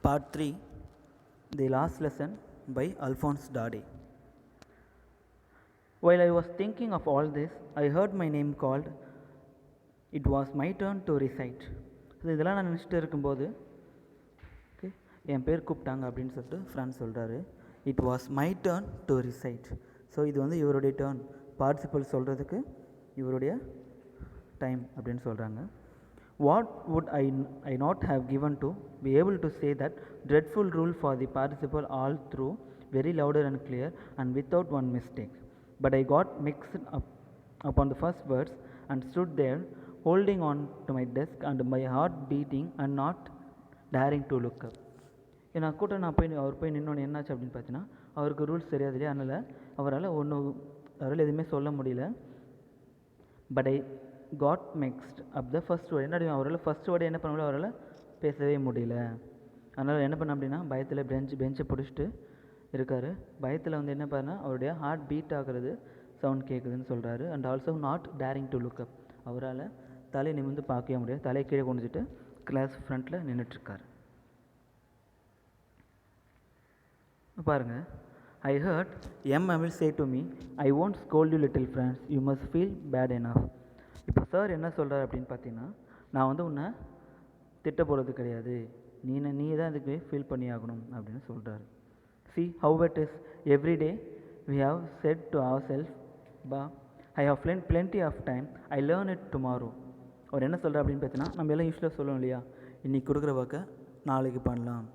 Part 3, The Last Lesson by Alphonse Daudet. While I was thinking of all this, I heard my name called. It was my turn to recite. So இதெல்லாம் நான் நினச்சிட்டு இருக்கும்போது okay என் பேர் கூப்பிட்டாங்க அப்படின்னு சொல்லிட்டு friend சொல்கிறாரு. It was my turn to recite. So இது வந்து இவருடைய டர்ன், பார்ட்டிசிபல் சொல்கிறதுக்கு இவருடைய டைம் அப்படின்னு சொல்கிறாங்க. What would I not have given to be able to say that dreadful rule for the participle all through very louder and clear and without one mistake. But I got mixed up upon the first words and stood there holding on to my desk and my heart beating and not daring to look up. ஏன்னா கூட்டம் நான் அவர் போய் நின்னோன்னு என்னாச்சு அப்படின்னு பார்த்தீங்கன்னா, அவருக்கு rules தெரியாது இல்லையா, அதனால் அவரால் எதுவுமே சொல்ல முடியல. But I got mixed up the first word. என்ன அவரால் ஃபர்ஸ்ட் வேர்டு என்ன பண்ண முடியல, அவரால் பேசவே முடியல. அதனால் என்ன பண்ண அப்படின்னா பயத்தில் பெஞ்சை பிடிச்சிட்டு இருக்கார். பயத்தில் வந்து என்ன பண்ணா அவருடைய ஹார்ட் பீட் ஆகிறது சவுண்ட் கேட்குதுன்னு சொல்கிறாரு. And also not daring to look up. அவரால் தலை நிமிர்ந்து பார்க்கவே முடியாது. தலையை கீழே கொண்டுட்டு கிளாஸ் ஃப்ரண்ட்டில் நின்றுட்டுருக்கார். பாருங்கள், I heard Emil say to me, I won't scold you little friends, you must feel bad enough. இப்போ சார் என்ன சொல்கிறார் அப்படின்னு பார்த்தீங்கன்னா, நான் வந்து உன்னை திட்ட போகிறது கிடையாது, நீ தான் இதுக்கு ஃபீல் பண்ணி ஆகணும் அப்படின்னு சொல்கிறாரு. See how it is every day we have said to ourselves, I have plenty of time, I learn it tomorrow. அவர் என்ன சொல்கிறார் அப்படின்னு பார்த்தீங்கன்னா, நம்ம எல்லாம் யூஸ்வலாக சொல்லுவோம் இல்லையா, இன்றைக்கி கொடுக்குற ஒர்க்கை நாளைக்கு பண்ணலாம்,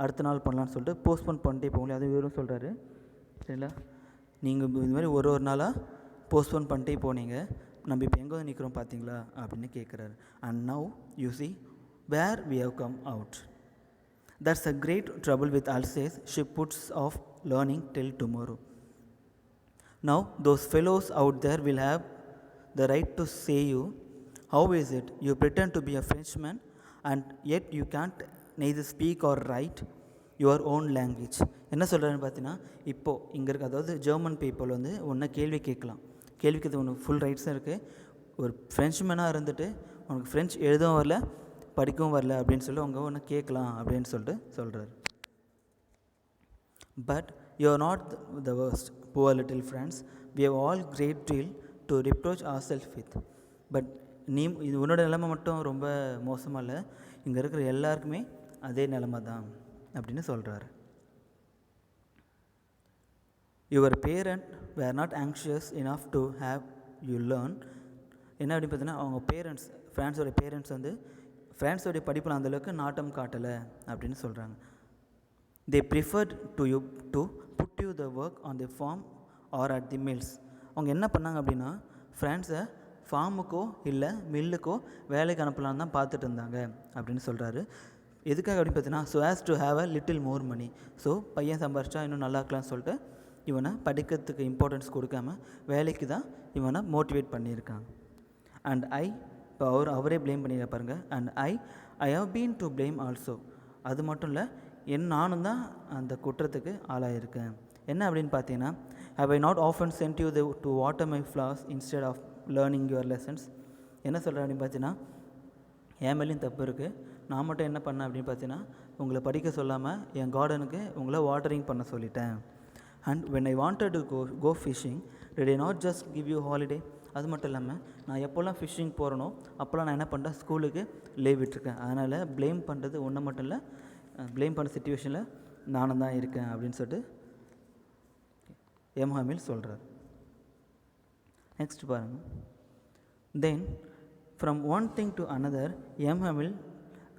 அடுத்த நாள் பண்ணலான்னு சொல்லிட்டு போஸ்ட்போன் பண்ணிட்டே போகலையே, அது வெறும் சொல்கிறாரு. சரிங்களா, நீங்கள் இது மாதிரி ஒரு நாளாக போஸ்ட்போன் பண்ணிட்டே போனீங்க, நம்ம இப்போ எங்கே நிற்கிறோம் பார்த்தீங்களா அப்படின்னு கேட்குறாரு. And now you see where we have come out. That's a great trouble with Alsace she puts off learning till tomorrow. Now those fellows out there will have the right to say you, how is it you pretend to be a Frenchman and yet you can't neither speak or write your own language. என்ன சொல்கிறாருன்னு பார்த்தீங்கன்னா, இப்போது இங்கே இருக்க அதாவது German people வந்து ஒன்றை கேள்வி கேட்கலாம். கேள்விக்கு அது உனக்கு ஃபுல் ரைட்ஸும் இருக்குது. ஒரு ஃப்ரெஞ்ச்மேனாக இருந்துட்டு உனக்கு ஃப்ரெஞ்ச் எழுதவும் வரல படிக்கவும் வரல அப்படின்னு சொல்லி அவங்க ஒன்று கேட்கலாம் அப்படின்னு சொல்லிட்டு சொல்கிறாரு. But you are not the worst, poor little friends. We have all great deal to reproach ourselves with. But இது உன்னோட நிலைமை மட்டும் ரொம்ப மோசமாக இல்லை, இங்கே இருக்கிற எல்லாருக்குமே அதே நிலைமை தான் அப்படின்னு சொல்கிறாரு. Your parent were not anxious enough to have you learn. என்ன அப்படின்னு பார்த்தீங்கன்னா, அவங்க பேரண்ட்ஸ், ஃப்ரான்ஸோடைய பேரண்ட்ஸ் வந்து ஃப்ரான்ஸோடைய படிப்பில் அந்தளவுக்கு நாட்டம் காட்டலை அப்படின்னு சொல்கிறாங்க. They preferred to put you the work on the farm or at the mills. அவங்க என்ன பண்ணாங்க அப்படின்னா, ஃப்ரான்ஸை ஃபார்முக்கோ இல்லை மில்லுக்கோ வேலைக்கு அனுப்பலான்னு தான் பார்த்துட்டு இருந்தாங்க அப்படின்னு சொல்கிறாரு. எதுக்காக அப்படின்னு பார்த்தீங்கன்னா, so as to have a little more money. So பையன் சம்பாரிச்சா இன்னும் நல்லா இருக்கலாம்னு சொல்லிட்டு இவனை படிக்கிறதுக்கு இம்பார்ட்டன்ஸ் கொடுக்காம வேலைக்கு தான் இவனை மோட்டிவேட் பண்ணியிருக்காங்க. அண்ட் இப்போ அவரே ப்ளேம் பண்ணிட பாருங்க. And I have been to blame also. அது மட்டும் இல்லை, நானும் தான் அந்த குற்றத்துக்கு ஆளாயிருக்கேன். என்ன அப்படின்னு பார்த்தீங்கன்னா, have I not often sent you to water my flowers instead of learning your lessons. என்ன சொல்கிறேன் அப்படின்னு பார்த்தீங்கன்னா, என் மேலேயும் தப்பு இருக்குது. நான் மட்டும் என்ன பண்ணேன் அப்படின்னு பார்த்தீங்கன்னா, உங்களை படிக்க சொல்லாமல் என் கார்டனுக்கு உங்களை வாட்டரிங் பண்ண சொல்லிட்டேன். And when I wanted to go fishing did I not just give you holiday. அது மட்டும் இல்லாமல் நான் எப்போல்லாம் ஃபிஷ்ஷிங் போகிறனோ அப்போல்லாம் நான் என்ன பண்ணுறேன், ஸ்கூலுக்கு லீவ் விட்டுருக்கேன். அதனால் ப்ளேம் பண்ணுறது ஒன்று மட்டும் இல்லை, ப்ளேம் பண்ண சிச்சுவேஷனில் நானும் தான் இருக்கேன் அப்படின்னு சொல்லிட்டு எம்ஹாமில் சொல்கிறார். நெக்ஸ்ட் பாருங்கள். Then from one thing to another எம்ஹாமில்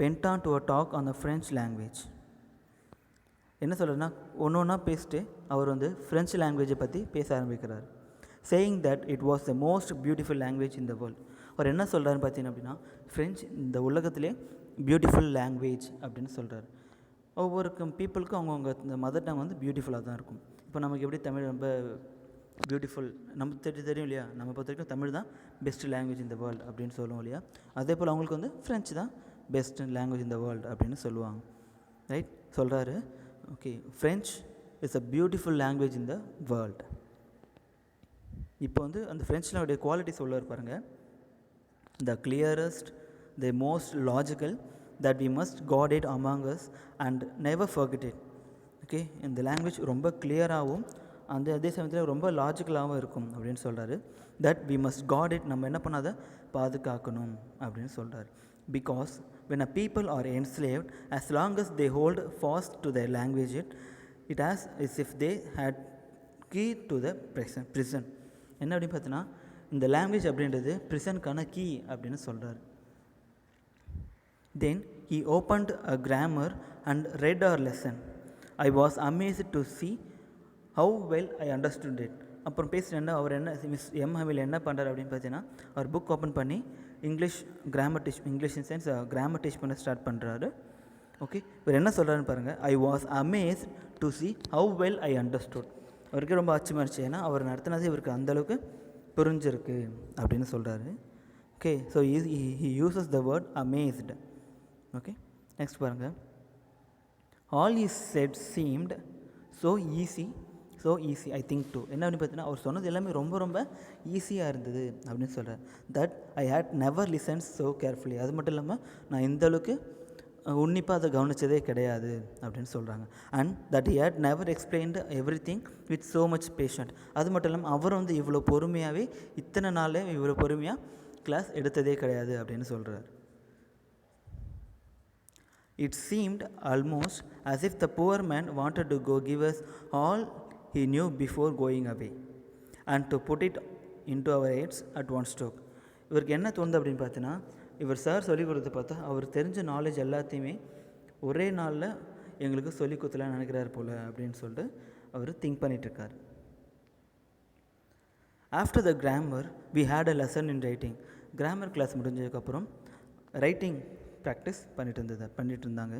went on to a talk on the French language. என்ன சொல்கிறேன்னா, ஒன்று ஒன்றா பேசிட்டு அவர் வந்து ஃப்ரெஞ்சு லாங்குவேஜை பற்றி பேச ஆரம்பிக்கிறார். Saying that it was the most beautiful language in the world. அவர் என்ன சொல்கிறாருன்னு பார்த்தீங்கன்னா அப்படின்னா, ஃப்ரெஞ்ச் இந்த உலகத்திலே பியூட்டிஃபுல் லாங்குவேஜ் அப்படின்னு சொல்கிறார். ஒவ்வொரு பீப்புளுக்கும் அவங்கவுங்க இந்த மதர் டங் வந்து பியூட்டிஃபுல்லாக தான் இருக்கும். இப்போ நமக்கு எப்படி தமிழ் ரொம்ப பியூட்டிஃபுல் நமக்கு தெரியும் இல்லையா, நம்ம பொறுத்த வரைக்கும் தமிழ் தான் best language in the world அப்படின்னு சொல்லுவோம் இல்லையா, அதே போல் அவங்களுக்கு வந்து ஃப்ரெஞ்சு தான் best language in the world அப்படின்னு சொல்லுவாங்க. ரைட் சொல்கிறாரு. Okay, French is a beautiful language in the world. இப்போ வந்து அந்த ஃப்ரெஞ்சில் குவாலிட்டி சொல்லுவார் பாருங்கள். The clearest, the most logical, that we must guard it among us and never forget it. Okay, இந்த லாங்குவேஜ் ரொம்ப கிளியராகவும் அந்த அதே சமயத்தில் ரொம்ப லாஜிக்கலாகவும் இருக்கும் அப்படின்னு சொல்கிறாரு. That we must guard it, நம்ம என்ன பண்ணாத பாதுகாக்கணும் அப்படின்னு சொல்கிறார். Because when a people are enslaved, as long as they hold fast to their language, it as if they had key to the prison. என்ன அப்படின்னு பார்த்தீங்கன்னா, இந்த லாங்குவேஜ் அப்படின்றது ப்ரிசனுக்கான கீ அப்படின்னு சொல்கிறார். Then he opened a grammar and read our lesson. I was amazed to see how well I understood it. அப்புறம் பேசுகிறேன்னா அவர் என்ன miss M ஹமில் என்ன பண்ணுறாரு அப்படின்னு பார்த்தீங்கன்னா, அவர் புக் ஓப்பன் பண்ணி English grammar teach, English in sense grammar teach பண்ண start பண்ணுறாரு. Okay, இவர் என்ன சொல்கிறாருன்னு பாருங்கள். I was amazed to see how well I understood. அவருக்கு ரொம்ப ஆச்சரியமாக இருந்துச்சு, ஏன்னா அவர் நடத்தினது இவருக்கு அந்தளவுக்கு புரிஞ்சிருக்கு அப்படின்னு சொல்கிறாரு. Okay, so he uses the word amazed. Okay, next பாருங்கள். All is set seemed so easy I think too. என்ன அப்படின்னு பார்த்தீங்கன்னா, அவர் சொன்னது எல்லாமே ரொம்ப ரொம்ப ஈஸியாக இருந்தது அப்படின்னு சொல்கிறார். That I had never listened so carefully. அது மட்டும் இல்லாமல் நான் இந்த அளவுக்கு உன்னிப்பாக அதை கவனித்ததே கிடையாது அப்படின்னு சொல்கிறாங்க. And that he had never explained everything with so much patient. அது மட்டும் இல்லாமல் அவர் வந்து இவ்வளோ பொறுமையாகவே இத்தனை நாளே இவ்வளோ பொறுமையாக கிளாஸ் எடுத்ததே கிடையாது அப்படின்னு சொல்கிறார். It seemed almost as if the poor man wanted to go give us all he knew before going away and to put it into our heads at one stroke. இவருக்கு என்ன தோணுது அப்படின்னு பார்த்தீங்கன்னா, இவர் சார் சொல்லிக் கொடுத்து பார்த்தா அவர் தெரிஞ்ச நாலேஜ் எல்லாத்தையுமே ஒரே நாளில் எங்களுக்கு சொல்லிக் கொடுத்துலாம் நினைக்கிறார் போல் அப்படின்னு சொல்லிட்டு அவர் திங்க் பண்ணிகிட்ருக்கார். After the grammar we had a lesson in writing. Grammar class முடிஞ்சதுக்கப்புறம் ரைட்டிங் ப்ராக்டிஸ் பண்ணிட்டு இருந்தாங்க.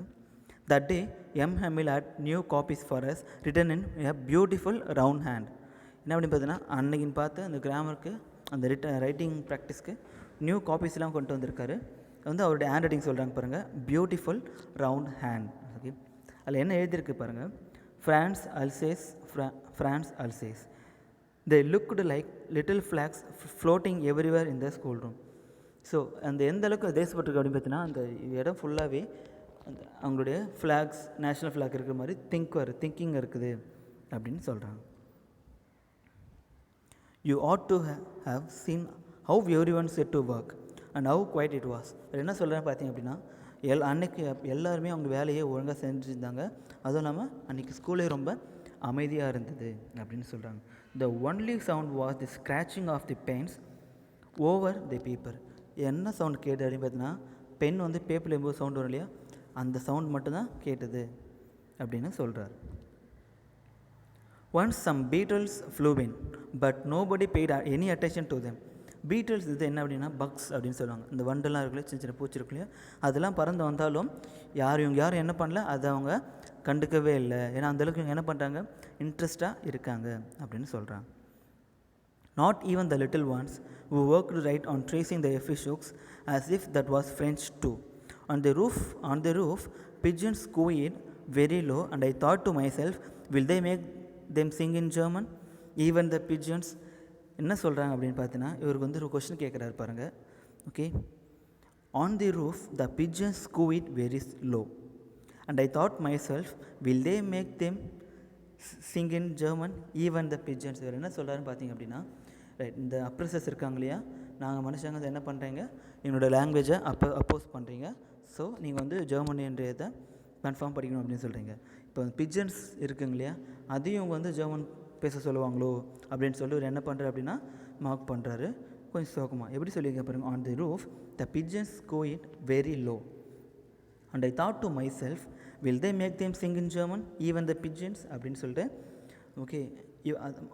That day M Hamel had new copies for us written in a beautiful round hand. என்ன அப்படின்னு பார்த்தீங்கன்னா, அன்னைக்குன்னு பார்த்து அந்த கிராமருக்கு அந்த ரைட்டிங் ப்ராக்டிஸ்க்கு நியூ காப்பீஸ்லாம் கொண்டு வந்திருக்காரு. வந்து அவருடைய ஹேண்ட் ரைட்டிங் சொல்கிறாங்க பாருங்கள், பியூட்டிஃபுல் ரவுண்ட் ஹேண்ட். ஓகே, அதில் என்ன எழுதியிருக்கு பாருங்கள். France Alsace they looked like little flags floating everywhere in the school room. So அந்த எந்த அளவுக்கு தேசப்பட்டிருக்கு அப்படின்னு பார்த்தீங்கன்னா, அந்த இடம் ஃபுல்லாகவே அந்த அவங்களுடைய ஃப்ளாக்ஸ், நேஷ்னல் ஃப்ளாக் இருக்கிற மாதிரி திங்கிங் இருக்குது அப்படின்னு சொல்கிறாங்க. You ought to have seen how every one set to work and how quiet it was. என்ன சொல்கிறேன்னு பார்த்தீங்க அப்படின்னா, அன்னைக்கு எல்லாருமே அவங்க வேலையை ஒழுங்காக செஞ்சுருந்தாங்க. அதுவும் இல்லாமல் அன்றைக்கி ஸ்கூலே ரொம்ப அமைதியாக இருந்தது அப்படின்னு சொல்கிறாங்க. The only sound was the scratching of the pens over the paper. என்ன சவுண்ட் கேட்டு அப்படின்னு பார்த்தீங்கன்னா, பென் வந்து பேப்பரில் எம்போது சவுண்ட் வரும் இல்லையா, அந்த சவுண்ட் மட்டும்தான் கேட்டது அப்படின்னு சொல்கிறார். Once some beetles flew in but nobody paid any attention to them. Beetles இது என்ன அப்படின்னா பக்ஸ் அப்படின்னு சொல்லுவாங்க. இந்த வண்டெல்லாம் இருக்குல்லையா, சின்ன சின்ன பூச்சி இருக்கு இல்லையா, அதெல்லாம் பறந்து வந்தாலும் யாரும் என்ன பண்ணல, அதை அவங்க கண்டுக்கவே இல்லை. ஏன்னா அந்தளவுக்கு இவங்க என்ன பண்ணுறாங்க, இன்ட்ரெஸ்டாக இருக்காங்க அப்படின்னு சொல்கிறாங்க. Not even the little ones who worked right on tracing the fish-hooks as if that was French too. On the roof, pigeons cooed very low, and I thought to myself, will they make them sing in German? Even the pigeons. என்ன சொல்கிறாங்க அப்படின்னு பார்த்தீங்கன்னா, இவருக்கு வந்து ஒரு question கேட்குறாரு பாருங்கள். Okay, on the roof the pigeons cooed very low, and I thought myself, will they make them sing in German? Even the pigeons. இவர் என்ன சொல்கிறாருன்னு பார்த்தீங்க அப்படின்னா, ரைட், இந்த அப்ரெசஸ் இருக்காங்க இல்லையா, நாங்கள் மனுஷங்க அதை என்ன பண்ணுறீங்க, என்னோடய லாங்குவேஜை அப்போஸ் பண்ணுறீங்க. ஸோ நீங்கள் வந்து ஜெர்மனின்றதை கன்ஃபார்ம் படிக்கணும் அப்படின்னு சொல்கிறீங்க. இப்போ பிஜன்ஸ் இருக்குங்க இல்லையா, அதையும் இவங்க வந்து ஜெர்மன் பேச சொல்லுவாங்களோ அப்படின்னு சொல்லி ஒரு என்ன பண்ணுறாரு அப்படின்னா மார்க் பண்ணுறாரு கொஞ்சம் சோகமாக. எப்படி சொல்லியிருக்க பாருங்க, on the roof the pigeons cooed very low and I thought to myself, will they make them sing in German even the pigeons அப்படின்னு சொல்லிட்டு. ஓகே,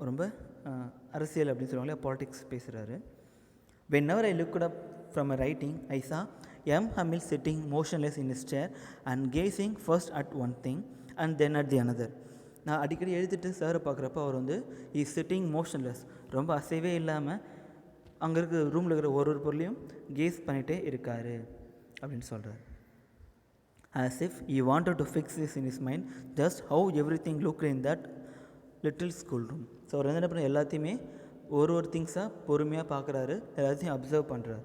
ரொம்ப அரசியல் அப்படின்னு சொல்லுவாங்களே, பாலிடிக்ஸ் பேசுகிறாரு. Whenever I looked up from a writing, I saw M. Hamil sitting motionless in his chair and gazing first at one thing and then at the another. நான் அடிக்கடி எழுதிட்டு சாரை பார்க்குறப்ப அவர் வந்து இஸ் சிட்டிங் மோஷன்லெஸ், ரொம்ப அசைவே இல்லாமல் அங்கே இருக்கிற ரூமில் இருக்கிற ஒரு பொருளையும் கேஸ் பண்ணிகிட்டே இருக்கார் அப்படின்னு சொல்கிறார். As if he wanted to fix this in his mind, just how everything looked in that little school room. So அவர் என்ன பண்ண எல்லாத்தையுமே ஒரு திங்ஸாக பொறுமையாக பார்க்குறாரு, எல்லாத்தையும் அப்சர்வ் பண்ணுறாரு.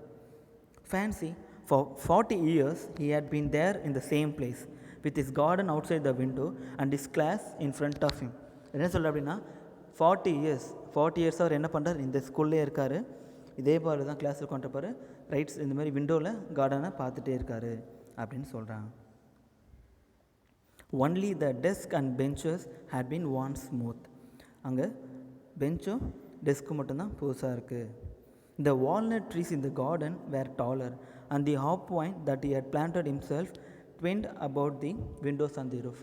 Fancy For 40 years he had been there in the same place with his garden outside the window and his class in front of him. என்ன சொல்ல அப்படின்னா 40 இயர்ஸ் அவர் என்ன பண்ணுறார், இந்த ஸ்கூல்லே இருக்கார், இதே பாரு தான் கிளாஸில் உட்காந்துருப்பார், ரைட்ஸ் இந்த மாதிரி விண்டோவில் கார்டனை பார்த்துட்டே இருக்கார் அப்படின்னு சொல்கிறாங்க. Only the desk and benches had been worn smooth. அங்கே பெஞ்சும் டெஸ்க்கு மட்டும்தான் புதுசாக இருக்குது. The walnut trees in the garden were taller and the hop vine that he had planted himself twined about the windows and the roof.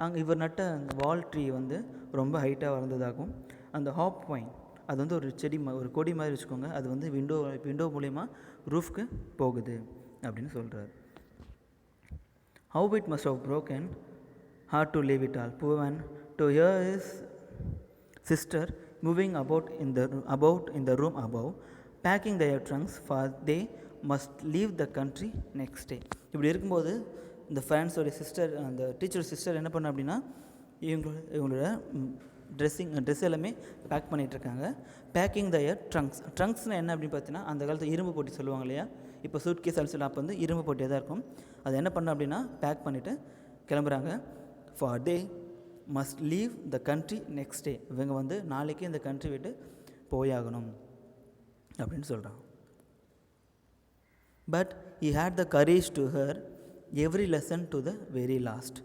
அங்கே இவர் நட்ட அந்த வால் tree வந்து ரொம்ப ஹைட்டாக வளர்ந்ததாகும். அந்த ஹாப் வைன் அது வந்து ஒரு செடி ஒரு கொடி மாதிரி வச்சுக்கோங்க, அது வந்து விண்டோ மூலயமா ரூஃப்க்கு போகுது அப்படின்னு சொல்கிறார். How it must have broken heart to leave it all. Poor man, to hear his sister moving about in the room above, packing their trunks for they must leave the country next day. இப்படி இருக்கும்போது இந்த ஃப்ரெண்ட்ஸோடைய sister, அந்த teacher sister என்ன பண்ண அப்படின்னா இவங்களோட dress எல்லாமே back பண்ணிகிட்ருக்காங்க. பேக்கிங் தயர் ட்ரங்க்ஸ்னால் என்ன அப்படின்னு பார்த்தீங்கன்னா அந்த காலத்தில் இரும்பு போட்டி சொல்லுவாங்க இல்லையா, இப்போ சூட் கேஸ் அல்சல் அப்போ வந்து இரும்பு போட்டியாக தான் இருக்கும். அதை என்ன பண்ண அப்படின்னா பேக் பண்ணிவிட்டு கிளம்புறாங்க. For they must leave the country next day, இவங்க வந்து நாளைக்கு இந்த கண்ட்ரி விட்டு போயாகணும் அப்படின்னு சொல்கிறான். But he had the courage to hear every lesson to the very last.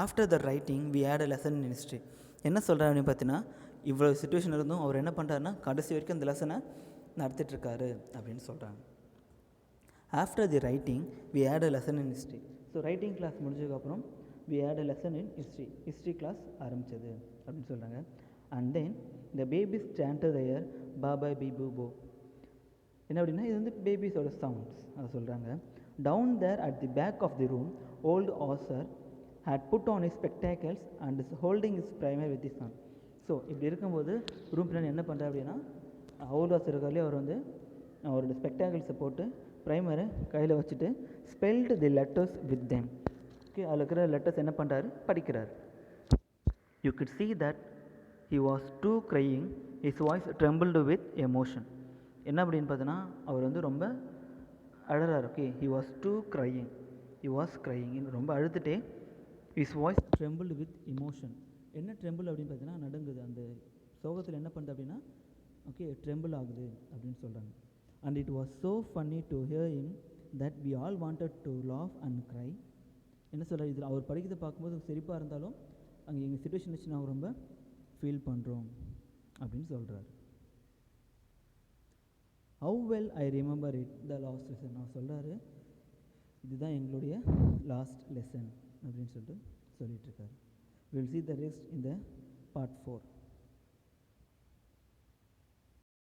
After the writing we had a lesson in history. என்ன சொல்கிறார் அப்படின்னு பார்த்தீங்கன்னா இவ்வளோ சுச்சுவேஷன் இருந்தும் அவர் என்ன பண்ணுறாருன்னா கடைசி வரைக்கும் அந்த லெசனை நடத்திட்டுருக்காரு அப்படின்னு சொல்கிறாங்க. After the writing we had a lesson in history. So writing class முடிஞ்சதுக்கப்புறம் we had a lesson in history class ஆரம்பித்தது அப்படின்னு சொல்கிறாங்க. And then the babies chanted their baba be bubo. என்ன அப்படின்னா இது வந்து பேபிஸோட சவுண்ட்ஸ் அதை சொல்கிறாங்க. Down there at the back of the room old Hauser had put on his spectacles and is holding his primer with his son. So இப்படி இருக்கும்போது room பின்னாடி என்ன பண்ணுறாரு அப்படின்னா ஓல்டு ஆசர் இருக்காலே அவர் வந்து அவரோட ஸ்பெக்டாக்கிள்ஸை போட்டு ப்ரைமரை கையில் வச்சுட்டு spelled the letters with them. Okay, அதில் இருக்கிற லெட்டர்ஸ் என்ன பண்ணுறாரு, படிக்கிறார். You could see that he was too crying, his voice trembled with emotion. என்ன அப்படின்னு பார்த்தோன்னா அவர் வந்து ரொம்ப அழறார். Okay, he was too crying, ரொம்ப அழுதுகிட்டே his voice trembled with emotion. என்ன ட்ரெம்பிள் அப்படின்னு பார்த்தீங்கன்னா நடுங்குது, அந்த சோகத்தில் என்ன பண்ணுது அப்படின்னா ஓகே ட்ரெம்பிள் ஆகுது அப்படின்னு சொல்கிறாங்க. And it was so funny to hear him that we all wanted to laugh and cry. என்ன சொல்கிறார், இதில் அவர் படிக்கிறத பார்க்கும்போது சிரிப்பாக இருந்தாலும் அங்கே எங்கள் சிச்சுவேஷன் வச்சு நாங்கள் ரொம்ப ஃபீல் பண்ணுறோம் அப்படின்னு சொல்கிறார். How well I remember it, the last lesson. அவர் சொல்கிறாரு இதுதான் எங்களுடைய லாஸ்ட் லெசன் அப்படின்னு சொல்லிட்டு சொல்லிகிட்ருக்காரு. We will see the rest in the part 4.